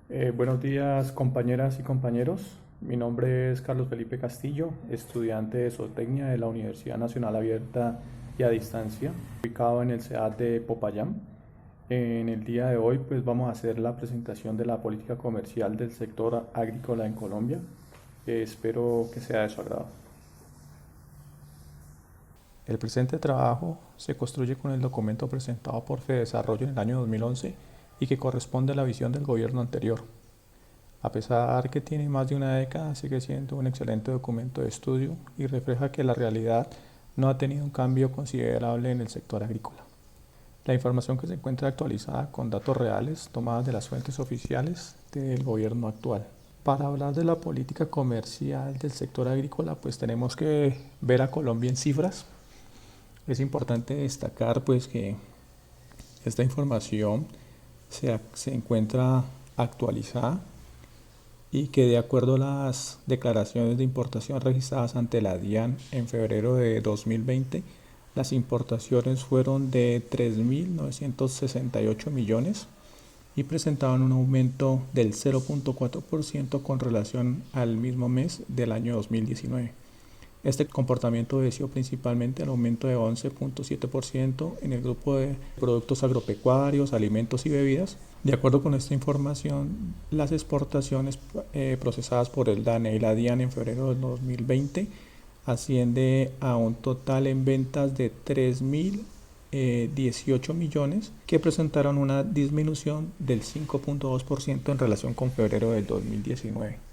Buenos días, compañeras y compañeros. Mi nombre es Carlos Felipe Castillo, estudiante de Zootecnia de la Universidad Nacional Abierta y a Distancia, ubicado en el CEAD de Popayán. En el día de hoy, pues vamos a hacer la presentación de la política comercial del sector agrícola en Colombia. Espero que sea de su agrado. El presente trabajo se construye con el documento presentado por FEDesarrollo en el año 2011 y que corresponde a la visión del gobierno anterior. A pesar que tiene más de una década, sigue siendo un excelente documento de estudio y refleja que la realidad no ha tenido un cambio considerable en el sector agrícola. La información que se encuentra actualizada con datos reales tomadas de las fuentes oficiales del gobierno actual. Para hablar de la política comercial del sector agrícola, pues tenemos que ver a Colombia en cifras. Es importante destacar pues que esta información se encuentra actualizada y que de acuerdo a las declaraciones de importación registradas ante la DIAN en febrero de 2020, las importaciones fueron de 3.968 millones y presentaban un aumento del 0.4% con relación al mismo mes del año 2019. Este comportamiento obedeció principalmente al aumento de 11.7% en el grupo de productos agropecuarios, alimentos y bebidas. De acuerdo con esta información, las exportaciones procesadas por el DANE y la DIAN en febrero del 2020 asciende a un total en ventas de 3.018 millones que presentaron una disminución del 5.2% en relación con febrero del 2019.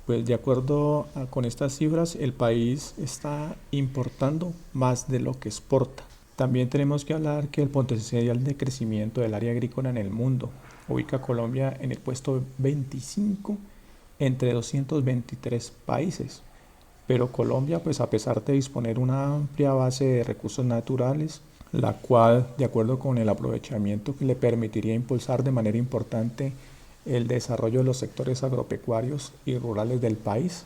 Pues de acuerdo con estas cifras, el país está importando más de lo que exporta. También tenemos que hablar que el potencial de crecimiento del área agrícola en el mundo ubica a Colombia en el puesto 25 entre 223 países. Pero Colombia, pues a pesar de disponer una amplia base de recursos naturales, la cual, de acuerdo con el aprovechamiento que le permitiría impulsar de manera importante el desarrollo de los sectores agropecuarios y rurales del país,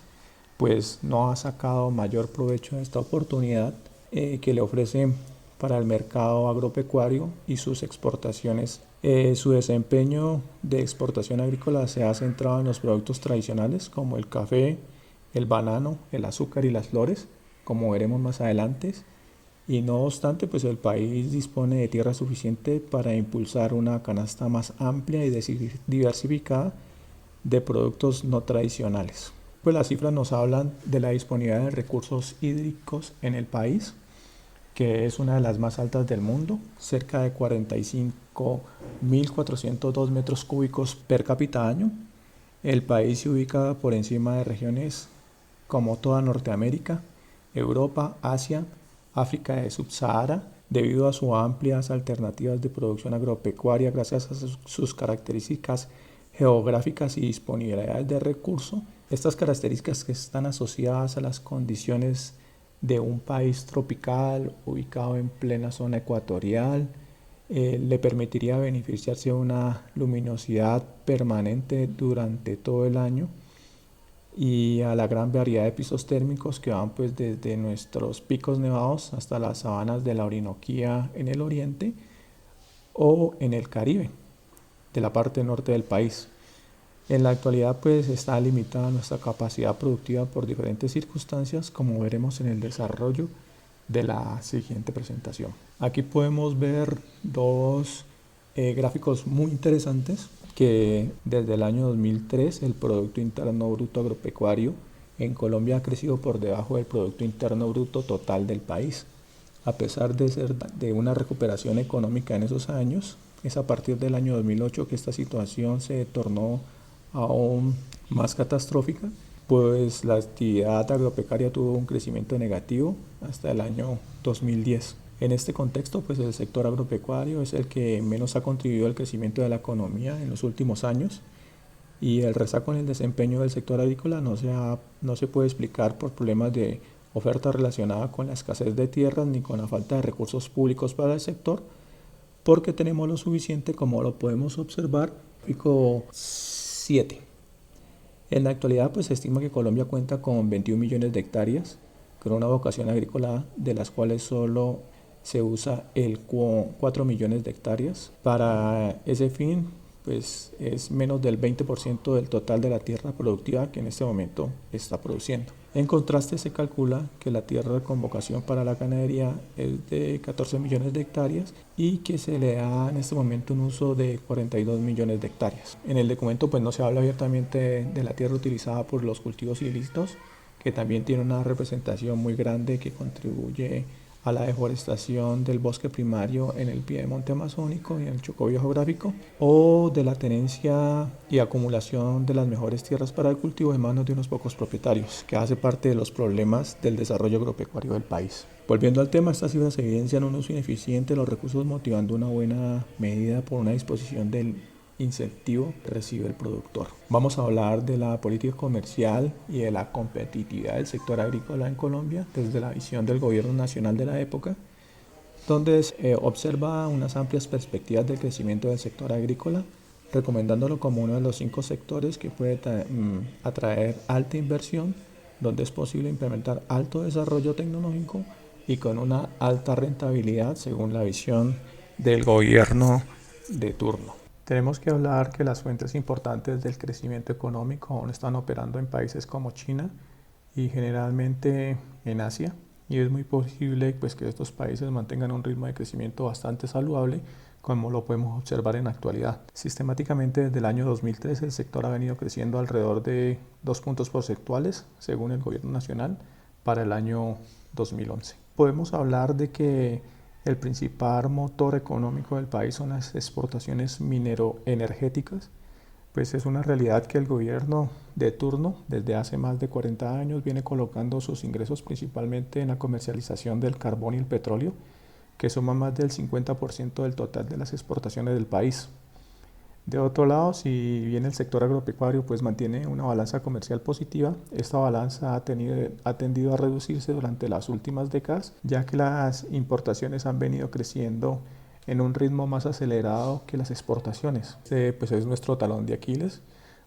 pues no ha sacado mayor provecho de esta oportunidad que le ofrece para el mercado agropecuario y sus exportaciones. Su desempeño de exportación agrícola se ha centrado en los productos tradicionales como el café, el banano, el azúcar y las flores, como veremos más adelante. Y no obstante, pues el país dispone de tierra suficiente para impulsar una canasta más amplia y diversificada de productos no tradicionales. Pues las cifras nos hablan de la disponibilidad de recursos hídricos en el país, que es una de las más altas del mundo, cerca de 45.402 metros cúbicos per cápita año. El país se ubica por encima de regiones como toda Norteamérica, Europa, Asia, África de Subsahara, debido a sus amplias alternativas de producción agropecuaria gracias a sus características geográficas y disponibilidades de recursos. Estas características que están asociadas a las condiciones de un país tropical ubicado en plena zona ecuatorial, le permitiría beneficiarse de una luminosidad permanente durante todo el año y a la gran variedad de pisos térmicos que van pues desde nuestros picos nevados hasta las sabanas de la Orinoquía en el oriente o en el Caribe, de la parte norte del país. En la actualidad pues está limitada nuestra capacidad productiva por diferentes circunstancias, como veremos en el desarrollo de la siguiente presentación. Aquí podemos ver dos gráficos muy interesantes que desde el año 2003 el Producto Interno Bruto Agropecuario en Colombia ha crecido por debajo del Producto Interno Bruto total del país. A pesar de ser de una recuperación económica en esos años, es a partir del año 2008 que esta situación se tornó aún más catastrófica, pues la actividad agropecuaria tuvo un crecimiento negativo hasta el año 2010. En este contexto, pues el sector agropecuario es el que menos ha contribuido al crecimiento de la economía en los últimos años y el rezago en el desempeño del sector agrícola no se puede explicar por problemas de oferta relacionada con la escasez de tierras ni con la falta de recursos públicos para el sector, porque tenemos lo suficiente como lo podemos observar. Gráfico 7. En la actualidad pues se estima que Colombia cuenta con 21 millones de hectáreas con una vocación agrícola, de las cuales solo se usa el 4 millones de hectáreas. Para ese fin pues es menos del 20% del total de la tierra productiva que en este momento está produciendo. En contraste, se calcula que la tierra con vocación para la ganadería es de 14 millones de hectáreas y que se le da en este momento un uso de 42 millones de hectáreas. En el documento pues no se habla abiertamente de la tierra utilizada por los cultivos ilícitos, que también tiene una representación muy grande que contribuye a la deforestación del bosque primario en el piedemonte amazónico y en el Chocó biogeográfico, o de la tenencia y acumulación de las mejores tierras para el cultivo en manos de unos pocos propietarios, que hace parte de los problemas del desarrollo agropecuario del país. Volviendo al tema, estas cifras evidencian un uso ineficiente de los recursos, motivando una buena medida por una disposición del incentivo que recibe el productor. Vamos a hablar de la política comercial y de la competitividad del sector agrícola en Colombia desde la visión del gobierno nacional de la época, donde observa unas amplias perspectivas del crecimiento del sector agrícola, recomendándolo como uno de los 5 sectores que puede atraer alta inversión, donde es posible implementar alto desarrollo tecnológico y con una alta rentabilidad según la visión del gobierno de turno. Tenemos que hablar que las fuentes importantes del crecimiento económico aún están operando en países como China y generalmente en Asia, y es muy posible pues, que estos países mantengan un ritmo de crecimiento bastante saludable, como lo podemos observar en la actualidad. Sistemáticamente desde el año 2013 el sector ha venido creciendo alrededor de 2 puntos porcentuales según el gobierno nacional para el año 2011. Podemos hablar de que el principal motor económico del país son las exportaciones mineroenergéticas, pues es una realidad que el gobierno de turno desde hace más de 40 años viene colocando sus ingresos principalmente en la comercialización del carbón y el petróleo, que suman más del 50% del total de las exportaciones del país. De otro lado, si bien el sector agropecuario pues mantiene una balanza comercial positiva, esta balanza ha tendido a reducirse durante las últimas décadas, ya que las importaciones han venido creciendo en un ritmo más acelerado que las exportaciones. Pues es nuestro talón de Aquiles.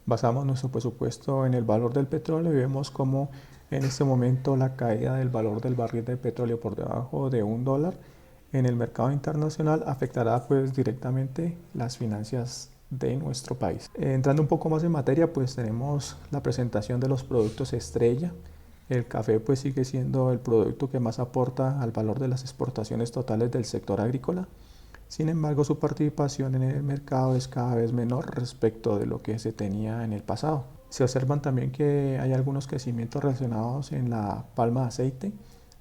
Basamos nuestro presupuesto en el valor del petróleo y vemos cómo en este momento la caída del valor del barril de petróleo por debajo de $1 en el mercado internacional afectará pues directamente las finanzas de nuestro país. Entrando un poco más en materia, pues tenemos la presentación de los productos estrella. El café pues sigue siendo el producto que más aporta al valor de las exportaciones totales del sector agrícola. Sin embargo, su participación en el mercado es cada vez menor respecto de lo que se tenía en el pasado. Se observan también que hay algunos crecimientos relacionados en la palma de aceite,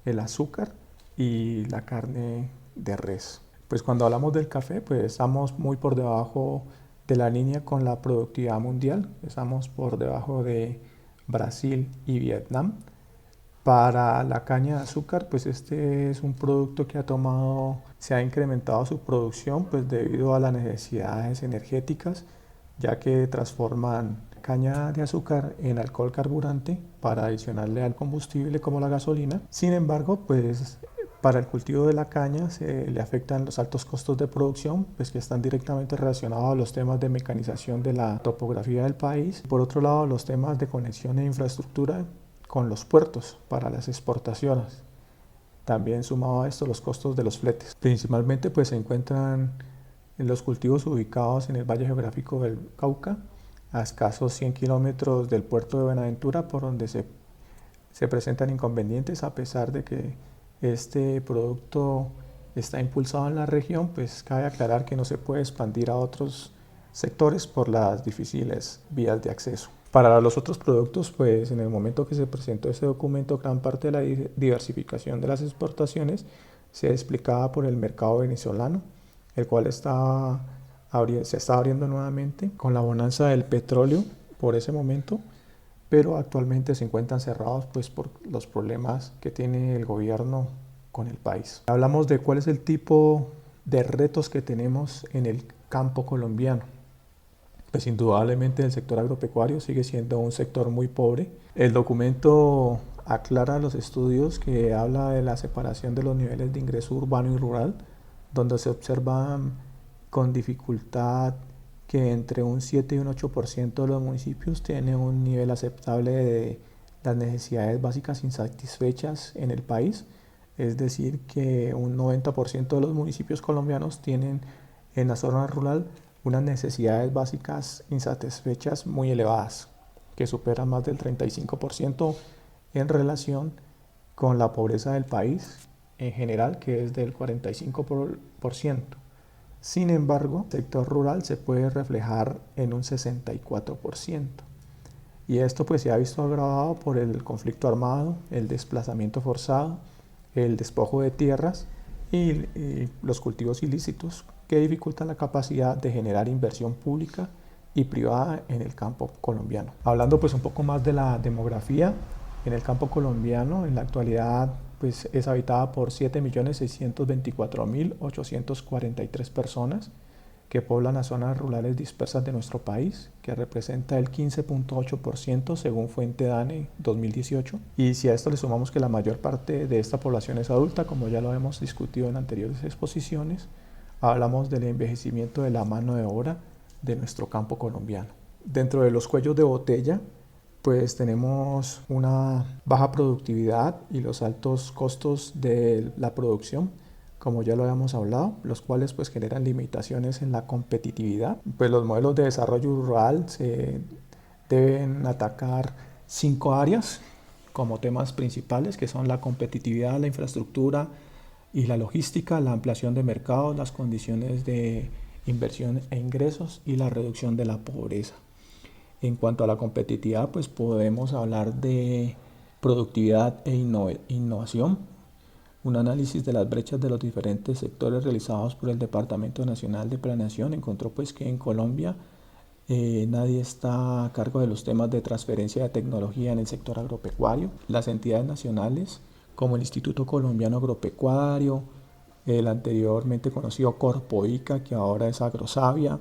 el azúcar y la carne de res. Pues cuando hablamos del café, pues estamos muy por debajo de la línea con la productividad mundial. Estamos por debajo de Brasil y Vietnam. Para la caña de azúcar, pues este es un producto que se ha incrementado su producción pues debido a las necesidades energéticas, ya que transforman caña de azúcar en alcohol carburante para adicionarle al combustible como la gasolina. Sin embargo, pues para el cultivo de la caña se le afectan los altos costos de producción, pues que están directamente relacionados a los temas de mecanización de la topografía del país. Por otro lado, los temas de conexión e infraestructura con los puertos para las exportaciones. También sumado a esto los costos de los fletes. Principalmente pues se encuentran en los cultivos ubicados en el Valle Geográfico del Cauca, a escasos 100 kilómetros del puerto de Buenaventura, por donde se presentan inconvenientes a pesar de que este producto está impulsado en la región, pues cabe aclarar que no se puede expandir a otros sectores por las difíciles vías de acceso. Para los otros productos, pues en el momento que se presentó este documento, gran parte de la diversificación de las exportaciones se explicaba por el mercado venezolano, el cual se está abriendo nuevamente con la bonanza del petróleo por ese momento, pero actualmente se encuentran cerrados pues por los problemas que tiene el gobierno con el país. Hablamos de cuál es el tipo de retos que tenemos en el campo colombiano. Pues indudablemente el sector agropecuario sigue siendo un sector muy pobre. El documento aclara los estudios que habla de la separación de los niveles de ingreso urbano y rural, donde se observa con dificultad que entre un 7 y un 8% de los municipios tiene un nivel aceptable de las necesidades básicas insatisfechas en el país. Es decir, que un 90% de los municipios colombianos tienen en la zona rural unas necesidades básicas insatisfechas muy elevadas, que superan más del 35% en relación con la pobreza del país en general, que es del 45%. Sin embargo, el sector rural se puede reflejar en un 64%. Y esto pues se ha visto agravado por el conflicto armado, el desplazamiento forzado, el despojo de tierras y los cultivos ilícitos que dificultan la capacidad de generar inversión pública y privada en el campo colombiano. Hablando pues un poco más de la demografía, en el campo colombiano en la actualidad pues es habitada por 7.624.843 personas que poblan las zonas rurales dispersas de nuestro país, que representa el 15.8% según Fuente DANE 2018. Y si a esto le sumamos que la mayor parte de esta población es adulta, como ya lo hemos discutido en anteriores exposiciones, hablamos del envejecimiento de la mano de obra de nuestro campo colombiano. Dentro de los cuellos de botella, pues tenemos una baja productividad y los altos costos de la producción, como ya lo habíamos hablado, los cuales pues generan limitaciones en la competitividad. Pues los modelos de desarrollo rural se deben atacar 5 áreas como temas principales, que son la competitividad, la infraestructura y la logística, la ampliación de mercados, las condiciones de inversión e ingresos y la reducción de la pobreza. En cuanto a la competitividad, pues podemos hablar de productividad e innovación. Un análisis de las brechas de los diferentes sectores realizados por el Departamento Nacional de Planeación encontró pues que en Colombia nadie está a cargo de los temas de transferencia de tecnología en el sector agropecuario. Las entidades nacionales como el Instituto Colombiano Agropecuario, el anteriormente conocido Corpoica, que ahora es Agrosavia,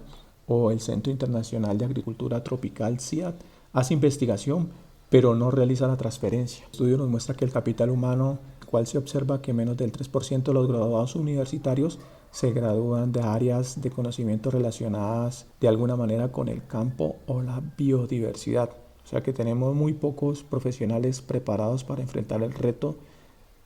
o el Centro Internacional de Agricultura Tropical CIAT, hace investigación, pero no realiza la transferencia. El estudio nos muestra que el capital humano, cual se observa que menos del 3% de los graduados universitarios se gradúan de áreas de conocimiento relacionadas de alguna manera con el campo o la biodiversidad. O sea que tenemos muy pocos profesionales preparados para enfrentar el reto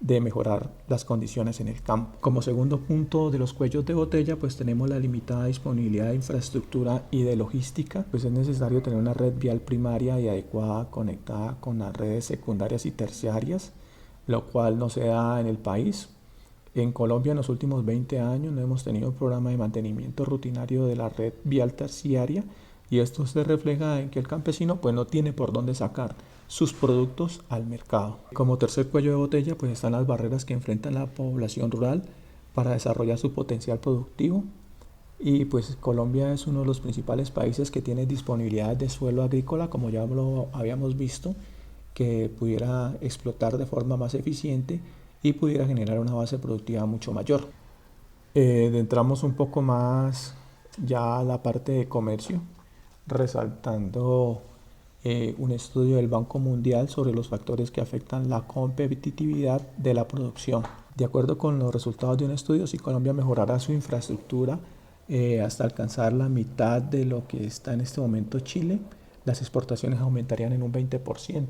de mejorar las condiciones en el campo. Como segundo punto de los cuellos de botella, pues tenemos la limitada disponibilidad de infraestructura y de logística. Pues es necesario tener una red vial primaria y adecuada conectada con las redes secundarias y terciarias, lo cual no se da en el país. En Colombia en los últimos 20 años no hemos tenido un programa de mantenimiento rutinario de la red vial terciaria y esto se refleja en que el campesino pues no tiene por dónde sacar sus productos al mercado. Como tercer cuello de botella pues están las barreras que enfrenta la población rural para desarrollar su potencial productivo y pues Colombia es uno de los principales países que tiene disponibilidad de suelo agrícola, como ya lo habíamos visto, que pudiera explotar de forma más eficiente y pudiera generar una base productiva mucho mayor. Entramos un poco más ya a la parte de comercio, resaltando un estudio del Banco Mundial sobre los factores que afectan la competitividad de la producción. De acuerdo con los resultados de un estudio, si Colombia mejorara su infraestructura hasta alcanzar la mitad de lo que está en este momento Chile, las exportaciones aumentarían en un 20%.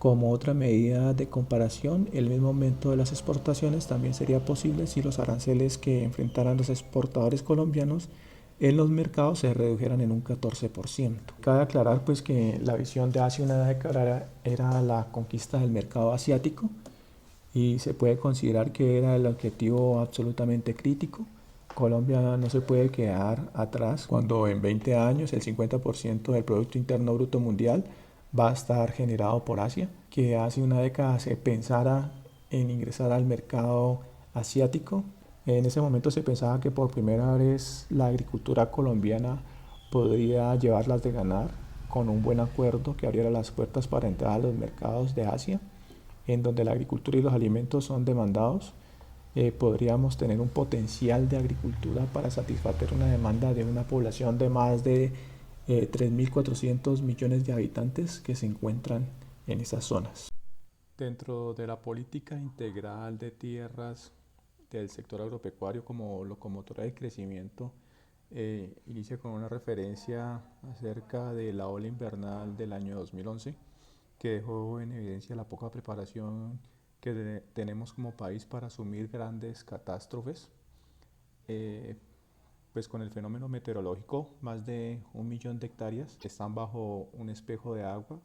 Como otra medida de comparación, el mismo aumento de las exportaciones también sería posible si los aranceles que enfrentaran los exportadores colombianos en los mercados se redujeran en un 14%. Cabe aclarar pues que la visión de hace una década era la conquista del mercado asiático y se puede considerar que era el objetivo absolutamente crítico. Colombia no se puede quedar atrás cuando en 20 años el 50% del Producto Interno Bruto Mundial va a estar generado por Asia, que hace una década se pensara en ingresar al mercado asiático. En ese momento se pensaba que por primera vez la agricultura colombiana podría llevarlas de ganar con un buen acuerdo que abriera las puertas para entrar a los mercados de Asia, en donde la agricultura y los alimentos son demandados. Podríamos tener un potencial de agricultura para satisfacer una demanda de una población de más de 3.400 millones de habitantes que se encuentran en esas zonas. Dentro de la política integral de tierras del sector agropecuario como locomotora de crecimiento, inicia con una referencia acerca de la ola invernal del año 2011, que dejó en evidencia la poca preparación que tenemos como país para asumir grandes catástrofes. Pues con el fenómeno meteorológico, más de 1 millón de hectáreas están bajo un espejo de agua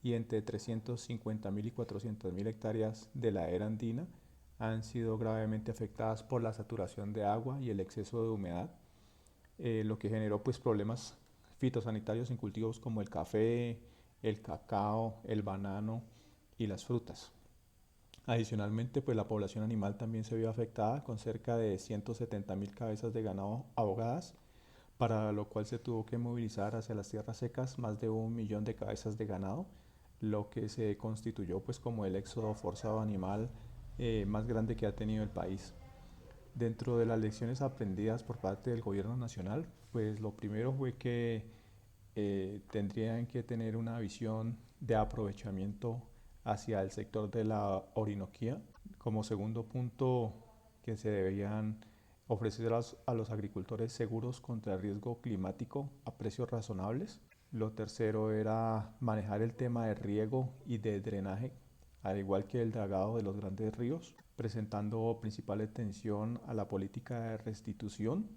y entre 350.000 y 400.000 hectáreas de la era andina han sido gravemente afectadas por la saturación de agua y el exceso de humedad, lo que generó pues problemas fitosanitarios en cultivos como el café, el cacao, el banano y las frutas. Adicionalmente, pues la población animal también se vio afectada con cerca de 170.000 cabezas de ganado ahogadas, para lo cual se tuvo que movilizar hacia las tierras secas más de 1 millón de cabezas de ganado, lo que se constituyó pues como el éxodo forzado animal más grande que ha tenido el país. Dentro de las lecciones aprendidas por parte del gobierno nacional, pues lo primero fue que tendrían que tener una visión de aprovechamiento hacia el sector de la Orinoquía. Como segundo punto, que se debían ofrecer a los agricultores seguros contra el riesgo climático a precios razonables. Lo tercero era manejar el tema de riego y de drenaje, al igual que el dragado de los grandes ríos, presentando principal atención a la política de restitución,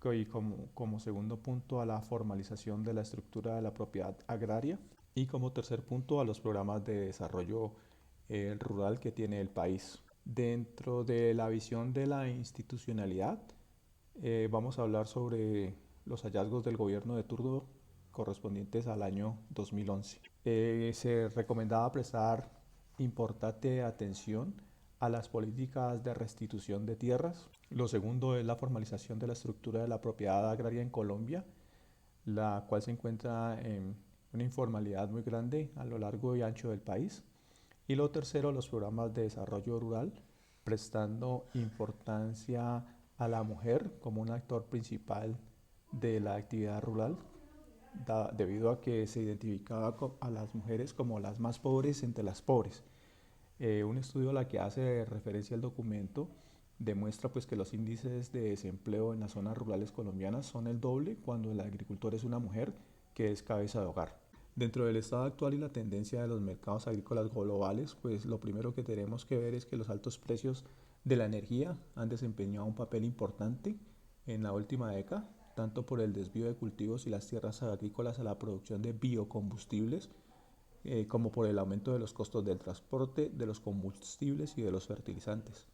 y como segundo punto a la formalización de la estructura de la propiedad agraria, y como tercer punto a los programas de desarrollo rural que tiene el país. Dentro de la visión de la institucionalidad, vamos a hablar sobre los hallazgos del gobierno de turno correspondientes al año 2011. Se recomendaba prestar importante atención a las políticas de restitución de tierras. Lo segundo es la formalización de la estructura de la propiedad agraria en Colombia, la cual se encuentra en una informalidad muy grande a lo largo y ancho del país. Y lo tercero, los programas de desarrollo rural, prestando importancia a la mujer como un actor principal de la actividad rural, debido a que se identificaba a las mujeres como las más pobres entre las pobres. Un estudio a la que hace referencia el documento demuestra pues que los índices de desempleo en las zonas rurales colombianas son el doble cuando el agricultor es una mujer que es cabeza de hogar. Dentro del estado actual y la tendencia de los mercados agrícolas globales, pues lo primero que tenemos que ver es que los altos precios de la energía han desempeñado un papel importante en la última década, tanto por el desvío de cultivos y las tierras agrícolas a la producción de biocombustibles, como por el aumento de los costos del transporte, de los combustibles y de los fertilizantes.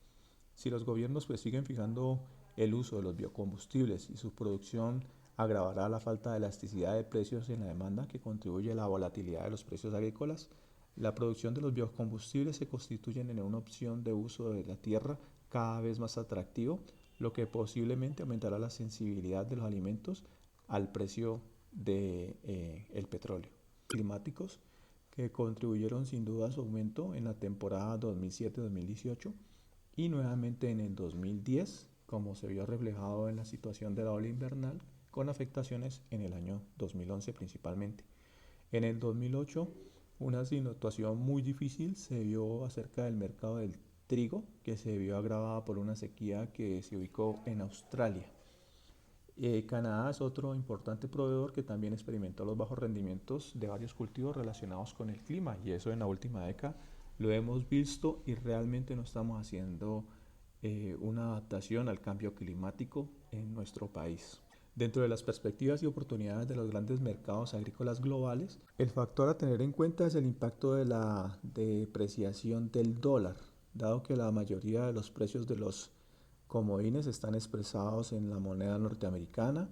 Si los gobiernos pues siguen fijando el uso de los biocombustibles y su producción agravará la falta de elasticidad de precios en la demanda, que contribuye a la volatilidad de los precios agrícolas. La producción de los biocombustibles se constituyen en una opción de uso de la tierra cada vez más atractivo, lo que posiblemente aumentará la sensibilidad de los alimentos al precio del petróleo. Climáticos que contribuyeron sin duda a su aumento en la temporada 2007-2018 y nuevamente en el 2010, como se vio reflejado en la situación de la ola invernal, con afectaciones en el año 2011 principalmente. En el 2008, una situación muy difícil se vio acerca del mercado del trigo, que se vio agravada por una sequía que se ubicó en Australia. Canadá es otro importante proveedor que también experimentó los bajos rendimientos de varios cultivos relacionados con el clima, y eso en la última década lo hemos visto y realmente no estamos haciendo una adaptación al cambio climático en nuestro país. Dentro de las perspectivas y oportunidades de los grandes mercados agrícolas globales, el factor a tener en cuenta es el impacto de la depreciación del dólar, dado que la mayoría de los precios de los comodines están expresados en la moneda norteamericana.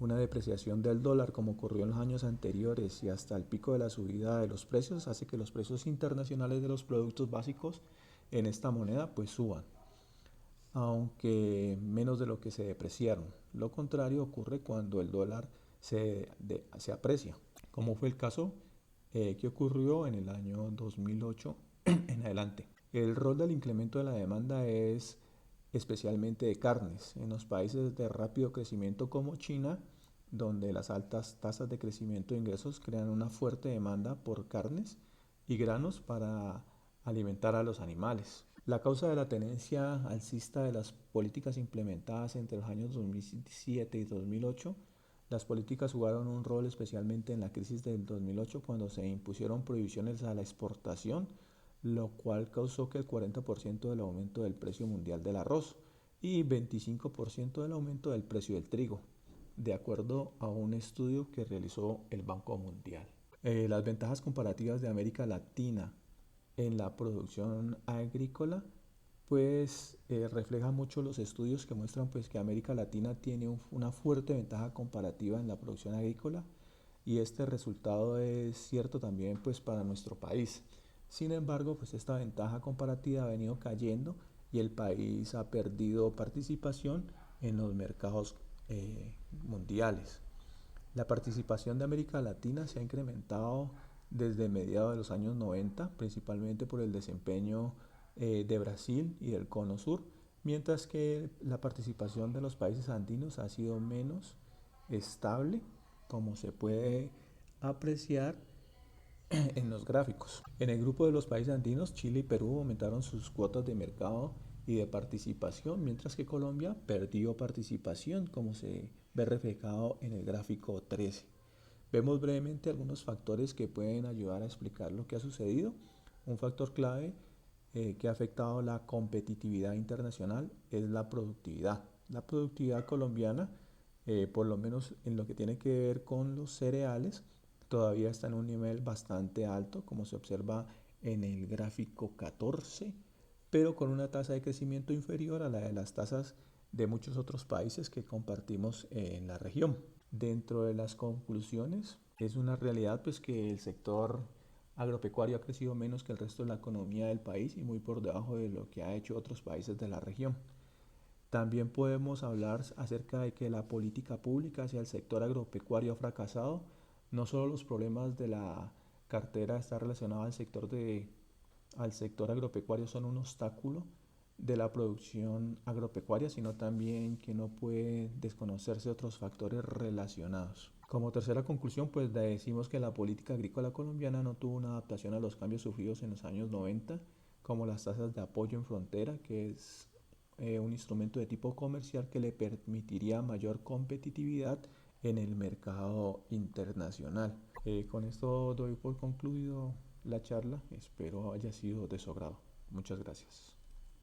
Una depreciación del dólar, como ocurrió en los años anteriores y hasta el pico de la subida de los precios, hace que los precios internacionales de los productos básicos en esta moneda pues suban, aunque menos de lo que se depreciaron. Lo contrario ocurre cuando el dólar se aprecia, como fue el caso que ocurrió en el año 2008 en adelante. El rol del incremento de la demanda es especialmente de carnes. En los países de rápido crecimiento como China, donde las altas tasas de crecimiento de ingresos crean una fuerte demanda por carnes y granos para alimentar a los animales. La causa de la tendencia alcista de las políticas implementadas entre los años 2007 y 2008, las políticas jugaron un rol especialmente en la crisis del 2008 cuando se impusieron prohibiciones a la exportación, lo cual causó que el 40% del aumento del precio mundial del arroz y 25% del aumento del precio del trigo, de acuerdo a un estudio que realizó el Banco Mundial. Las ventajas comparativas de América Latina en la producción agrícola pues refleja mucho los estudios que muestran pues que América Latina tiene una fuerte ventaja comparativa en la producción agrícola y este resultado es cierto también pues para nuestro país. Sin embargo, pues esta ventaja comparativa ha venido cayendo y el país ha perdido participación en los mercados mundiales. La participación de América Latina se ha incrementado desde mediados de los años 90, principalmente por el desempeño de Brasil y del Cono Sur, mientras que la participación de los países andinos ha sido menos estable, como se puede apreciar en los gráficos. En el grupo de los países andinos, Chile y Perú aumentaron sus cuotas de mercado y de participación, mientras que Colombia perdió participación, como se ve reflejado en el gráfico 13. Vemos brevemente algunos factores que pueden ayudar a explicar lo que ha sucedido. Un factor clave que ha afectado la competitividad internacional es la productividad. La productividad colombiana, por lo menos en lo que tiene que ver con los cereales, todavía está en un nivel bastante alto, como se observa en el gráfico 14, pero con una tasa de crecimiento inferior a la de las tasas de muchos otros países que compartimos en la región. Dentro de las conclusiones, es una realidad pues que el sector agropecuario ha crecido menos que el resto de la economía del país y muy por debajo de lo que ha hecho otros países de la región. También podemos hablar acerca de que la política pública hacia el sector agropecuario ha fracasado. No solo los problemas de la cartera están relacionados al sector agropecuario son un obstáculo de la producción agropecuaria, sino también que no puede desconocerse otros factores relacionados. Como tercera conclusión, pues decimos que la política agrícola colombiana no tuvo una adaptación a los cambios sufridos en los años 90, como las tasas de apoyo en frontera, que es un instrumento de tipo comercial que le permitiría mayor competitividad en el mercado internacional. Con esto doy por concluido la charla, espero haya sido de su agrado. Muchas gracias.